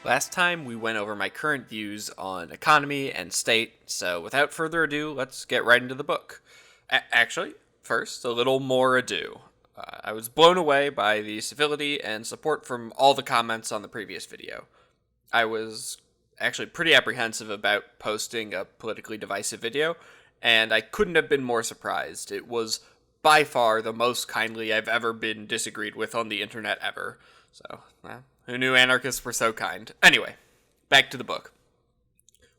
Last time we went over my current views on economy and state, so without further ado, let's get right into the book. Actually, first, a little more ado. I was blown away by the civility and support from all the comments on the previous video. I was actually pretty apprehensive about posting a politically divisive video, and I couldn't have been more surprised. It was by far the most kindly I've ever been disagreed with on the internet ever. So, who knew anarchists were so kind? Anyway, back to the book.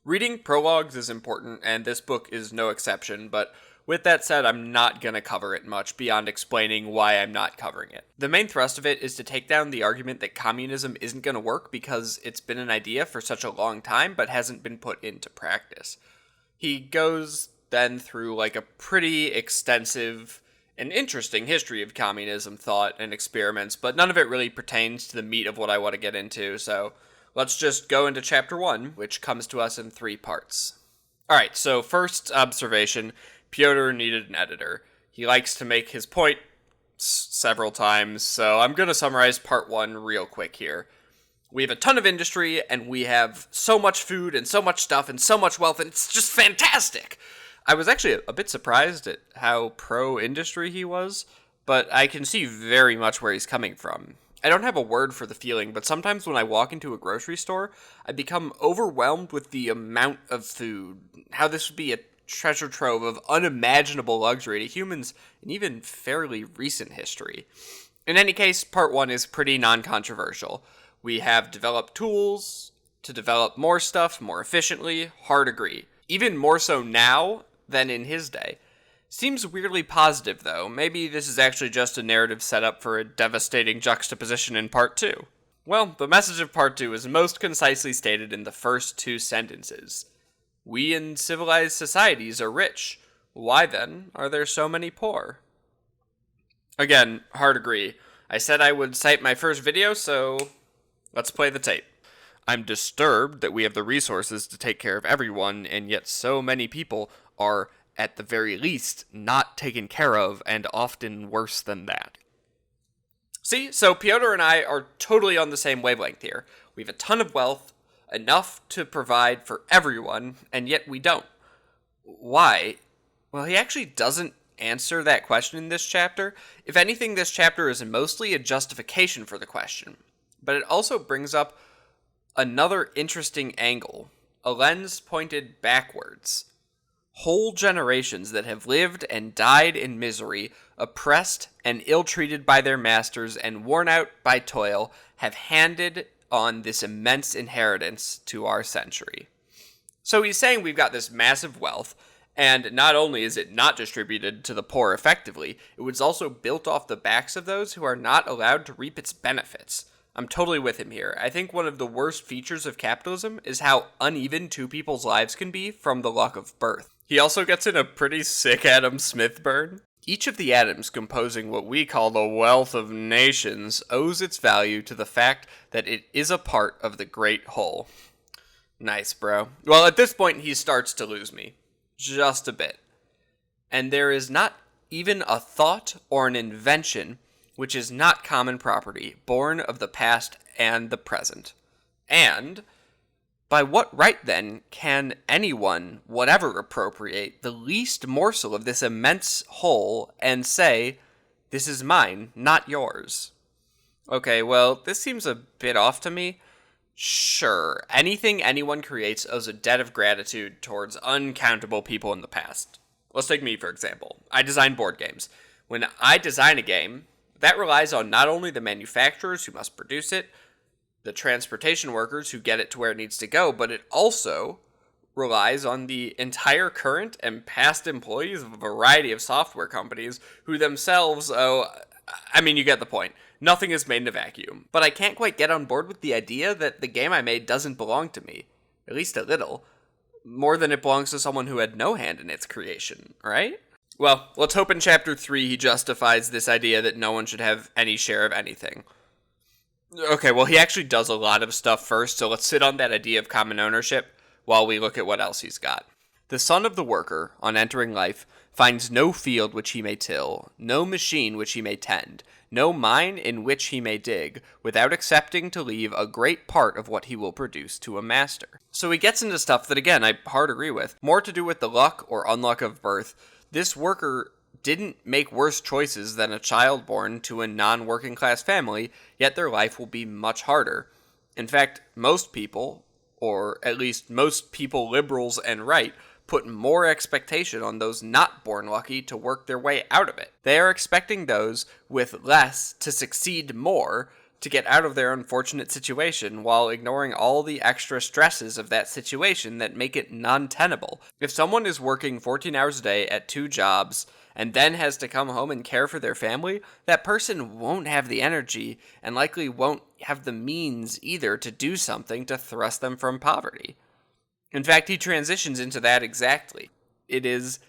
Reading prologues is important, and this book is no exception, but with that said, I'm not going to cover it much beyond explaining why I'm not covering it. The main thrust of it is to take down the argument that communism isn't going to work because it's been an idea for such a long time but hasn't been put into practice. He goes then through like a pretty extensive and interesting history of communism thought and experiments, but none of it really pertains to the meat of what I want to get into, so let's just go into chapter 1, which comes to us in 3 parts. Alright, so first observation, Pyotr needed an editor. He likes to make his point several times, so I'm going to summarize part 1 real quick here. We have a ton of industry, and we have so much food, and so much stuff, and so much wealth, and it's just fantastic! I was actually a bit surprised at how pro-industry he was, but I can see very much where he's coming from. I don't have a word for the feeling, but sometimes when I walk into a grocery store, I become overwhelmed with the amount of food, how this would be a treasure trove of unimaginable luxury to humans in even fairly recent history. In any case, part 1 is pretty non-controversial. We have developed tools to develop more stuff more efficiently, hard agree. Even more so now than in his day. Seems weirdly positive, though. Maybe this is actually just a narrative setup for a devastating juxtaposition in part 2. Well, the message of part 2 is most concisely stated in the first 2 sentences. We in civilized societies are rich. Why then are there so many poor? Again, hard agree. I said I would cite my first video, so let's play the tape. I'm disturbed that we have the resources to take care of everyone, and yet so many people are, at the very least, not taken care of, and often worse than that. See, so Pyotr and I are totally on the same wavelength here. We have a ton of wealth, enough to provide for everyone, and yet we don't. Why? Well, he actually doesn't answer that question in this chapter. If anything, this chapter is mostly a justification for the question. But it also brings up another interesting angle, a lens pointed backwards. Whole generations that have lived and died in misery, oppressed and ill-treated by their masters and worn out by toil, have handed on this immense inheritance to our century. So he's saying we've got this massive wealth, and not only is it not distributed to the poor effectively, it was also built off the backs of those who are not allowed to reap its benefits. I'm totally with him here. I think one of the worst features of capitalism is how uneven 2 people's lives can be from the luck of birth. He also gets in a pretty sick Adam Smith burn. Each of the atoms composing what we call the wealth of nations owes its value to the fact that it is a part of the great whole. Nice, bro. Well, at this point, he starts to lose me. Just a bit. And there is not even a thought or an invention which is not common property, born of the past and the present. And by what right, then, can anyone, whatever, appropriate the least morsel of this immense whole and say, this is mine, not yours? Okay, well, this seems a bit off to me. Sure, anything anyone creates owes a debt of gratitude towards uncountable people in the past. Let's take me, for example. I design board games. When I design a game, that relies on not only the manufacturers who must produce it, the transportation workers who get it to where it needs to go, but it also relies on the entire current and past employees of a variety of software companies who themselves you get the point. Nothing is made in a vacuum. But I can't quite get on board with the idea that the game I made doesn't belong to me. At least a little. More than it belongs to someone who had no hand in its creation, right? Well, let's hope in Chapter 3 he justifies this idea that no one should have any share of anything. Okay, well, he actually does a lot of stuff first, so let's sit on that idea of common ownership while we look at what else he's got. The son of the worker, on entering life, finds no field which he may till, no machine which he may tend, no mine in which he may dig, without accepting to leave a great part of what he will produce to a master. So he gets into stuff that, again, I hard agree with. More to do with the luck or unluck of birth. This worker didn't make worse choices than a child born to a non-working class family, yet their life will be much harder. In fact, most people, or at least most people liberals and right, put more expectation on those not born lucky to work their way out of it. They are expecting those with less to succeed more to get out of their unfortunate situation while ignoring all the extra stresses of that situation that make it non-tenable. If someone is working 14 hours a day at 2 jobs and then has to come home and care for their family, that person won't have the energy and likely won't have the means either to do something to thrust them from poverty. In fact, he transitions into that exactly. It is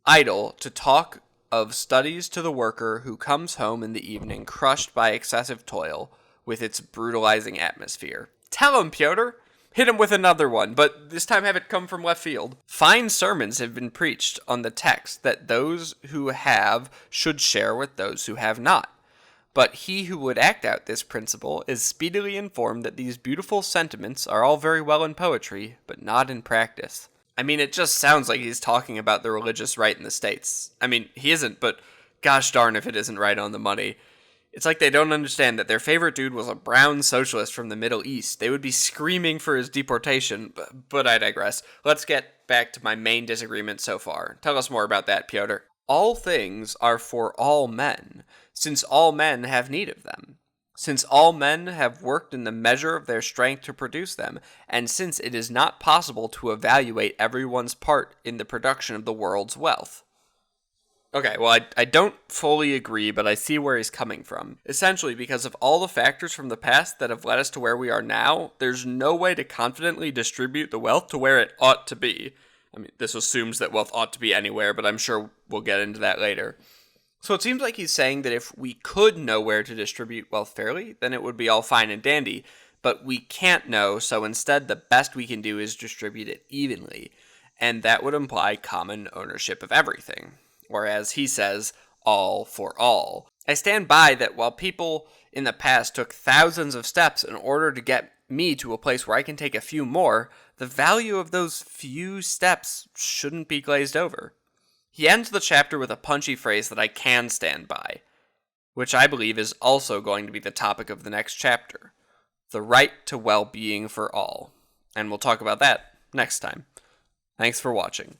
idle to talk of studies to the worker who comes home in the evening crushed by excessive toil with its brutalizing atmosphere. Tell him, Pyotr! Hit him with another one, but this time have it come from left field. Fine sermons have been preached on the text that those who have should share with those who have not. But he who would act out this principle is speedily informed that these beautiful sentiments are all very well in poetry, but not in practice. I mean, it just sounds like he's talking about the religious right in the States. I mean, he isn't, but gosh darn if it isn't right on the money. It's like they don't understand that their favorite dude was a brown socialist from the Middle East. They would be screaming for his deportation, but I digress. Let's get back to my main disagreement so far. Tell us more about that, Pyotr. All things are for all men, since all men have need of them, since all men have worked in the measure of their strength to produce them, and since it is not possible to evaluate everyone's part in the production of the world's wealth. Okay, well, I don't fully agree, but I see where he's coming from. Essentially, because of all the factors from the past that have led us to where we are now, there's no way to confidently distribute the wealth to where it ought to be. I mean, this assumes that wealth ought to be anywhere, but I'm sure we'll get into that later. So it seems like he's saying that if we could know where to distribute wealth fairly, then it would be all fine and dandy, but we can't know, so instead the best we can do is distribute it evenly, and that would imply common ownership of everything, or as he says, all for all. I stand by that while people in the past took thousands of steps in order to get me to a place where I can take a few more, the value of those few steps shouldn't be glazed over. He ends the chapter with a punchy phrase that I can stand by, which I believe is also going to be the topic of the next chapter, the right to well-being for all. And we'll talk about that next time. Thanks for watching.